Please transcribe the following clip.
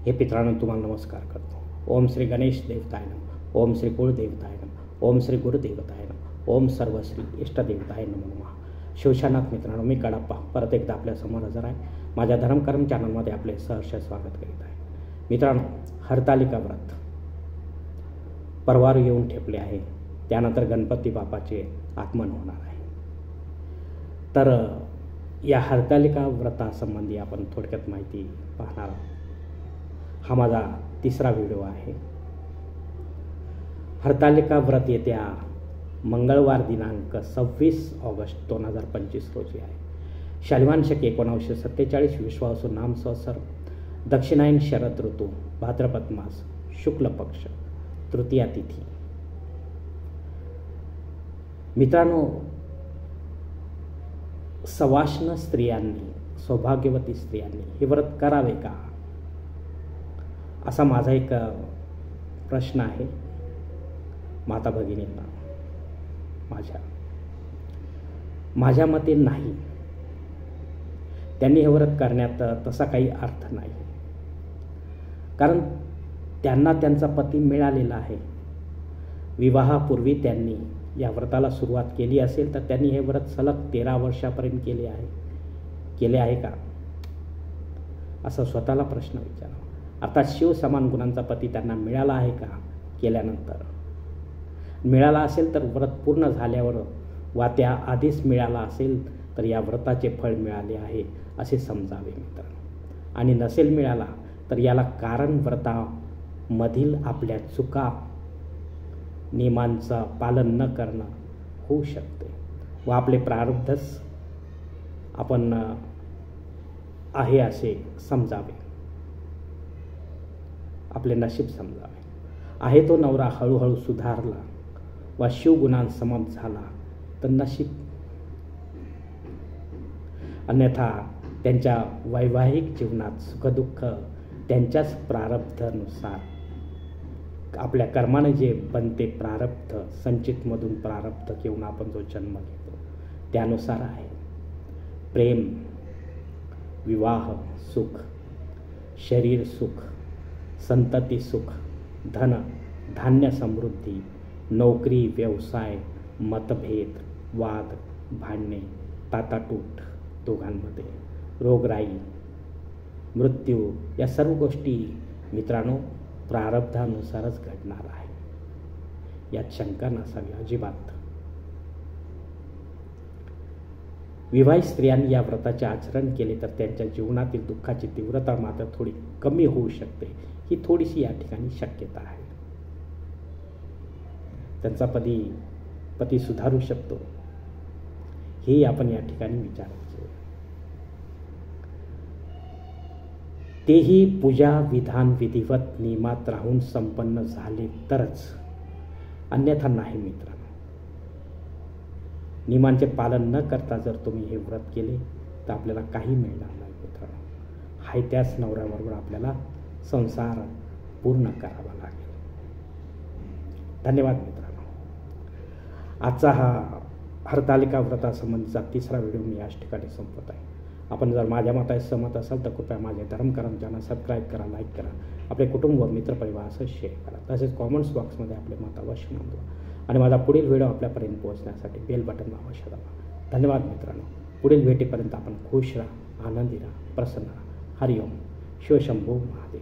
हे पितरांनो तुम्हाला नमस्कार करतो। ओम श्री गणेश देवताय नमः, ओम श्री कुळदेवताय नमः, ओम श्री गुरुदेवताय नमः, ओम सर्वश्री इष्टदेवताय नमः। शिवशानाथ मित्रांनो, मी कडप्पा परत एकदा आपल्यासमोर हजर आहे। माझ्या धर्मकर्म चॅनलमध्ये आपले सहर्ष स्वागत करीत आहे। मित्रांनो, हरतालिका व्रत परवार येऊन ठेपले आहे, त्यानंतर गणपती बाप्पाचे आगमन होणार आहे। तर या हरतालिका व्रतासंबंधी आपण थोडक्यात माहिती पाहणार आहोत। हा माझा तिसरा व्हिडिओ आहे। हरतालिका व्रत येत्या मंगळवार दिनांक 26 ऑगस्ट 2025 रोजी आहे। शालिवान शक 1947, विश्वावसु नाम संवत्सर, दक्षिणायन शरद ऋतू, भाद्रपद मास, शुक्ल पक्ष, तृतीया तिथी। मित्रांनो, सवाष्ण स्त्रियांनी, सौभाग्यवती स्त्रियांनी हे व्रत करावे का, असा माझा एक प्रश्न आहे माता भगिनींना। माझ्या मते नाही, त्यांनी हे व्रत करण्यात तसा काही अर्थ नाही, कारण त्यांना त्यांचा पती मिळालेला आहे। विवाहापूर्वी त्यांनी या व्रताला सुरुवात केली असेल तर त्यांनी हे व्रत सलग 13 वर्षापर्यंत केले आहे का, असा स्वतःला प्रश्न विचारावा। अर्थात शिव समान गुणांचा पती त्यांना मिळाला आहे का, केल्यानंतर मिळाला असेल तर व्रत पूर्ण झाल्यावर वा त्या आधीच मिळाला असेल तर या व्रताचे फळ मिळाले आहे असे समजावे मित्रांनो। आणि नसेल मिळाला तर याला कारण व्रतामधील आपल्या चुका, नियमांचं पालन न करणं होऊ शकते व आपले प्रारब्धच आपण आहे असे समजावे, आपले नशीब समजावे। आहे तो नवरा हळूहळू सुधारला वा शिवगुणांसमम झाला तर नशीब, अन्यथा त्यांच्या वैवाहिक जीवनात सुखदुःख त्यांच्याच प्रारब्धानुसार, आपल्या कर्माने जे बनते प्रारब्ध, संचितमधून प्रारब्ध घेऊन आपण जो जन्म घेतो त्यानुसार आहे। प्रेम, विवाह सुख, शरीर सुख, संतती सुख, धन धान्य समृद्धी, नोकरी व्यवसाय, मतभेद, वाद, भांडणे, ताटातूट दोघांमध्ये, रोगराई, मृत्यू, या सर्व गोष्टी मित्रांनो प्रारब्धानुसारच घडणार आहे, यात शंका नसावी अजिबात। विवाहित स्त्रियांनी या व्रताचे आचरण केले तर त्यांच्या जीवनातील दुःखाची तीव्रता मात्र थोडी कमी होऊ शकते, ही थोडीशी या ठिकाणी शक्यता आहे। त्यांचा पती सुधारू शकतो, हे आपण या ठिकाणी विचारायचे। तेही पूजा विधान विधिवत नियमात राहून संपन्न झाले तरच, अन्यथा नाही मित्रांनो। नियमांचे पालन न करता जर तुम्ही हे व्रत केले तर आपल्याला काही मिळणार नाही मित्रांनो। हाय त्याच नवऱ्याबरोबर आपल्याला संसार पूर्ण करावा लागेल। धन्यवाद मित्रांनो। आजचा हा हरतालिका व्रतासंबंधीचा तिसरा व्हिडिओ मी याच ठिकाणी संपवत आहे। आपण जर माझ्या मताशी सहमत असाल तर कृपया माझे धर्मकर्म चॅनल सबस्क्राईब करा, लाईक करा, आपले कुटुंब व मित्रपरिवारासह शेअर करा, तसेच कॉमेंट्स बॉक्समध्ये आपले मत अवश्य नोंदवा आणि माझा पुढील व्हिडिओ आपल्यापर्यंत पोहोचण्यासाठी बेल बटन अवश्य दाबा। धन्यवाद मित्रांनो। पुढील भेटीपर्यंत आपण खुश राहा, आनंदी राहा, प्रसन्न राहा। हरिओम, शिवशंभू महादेव।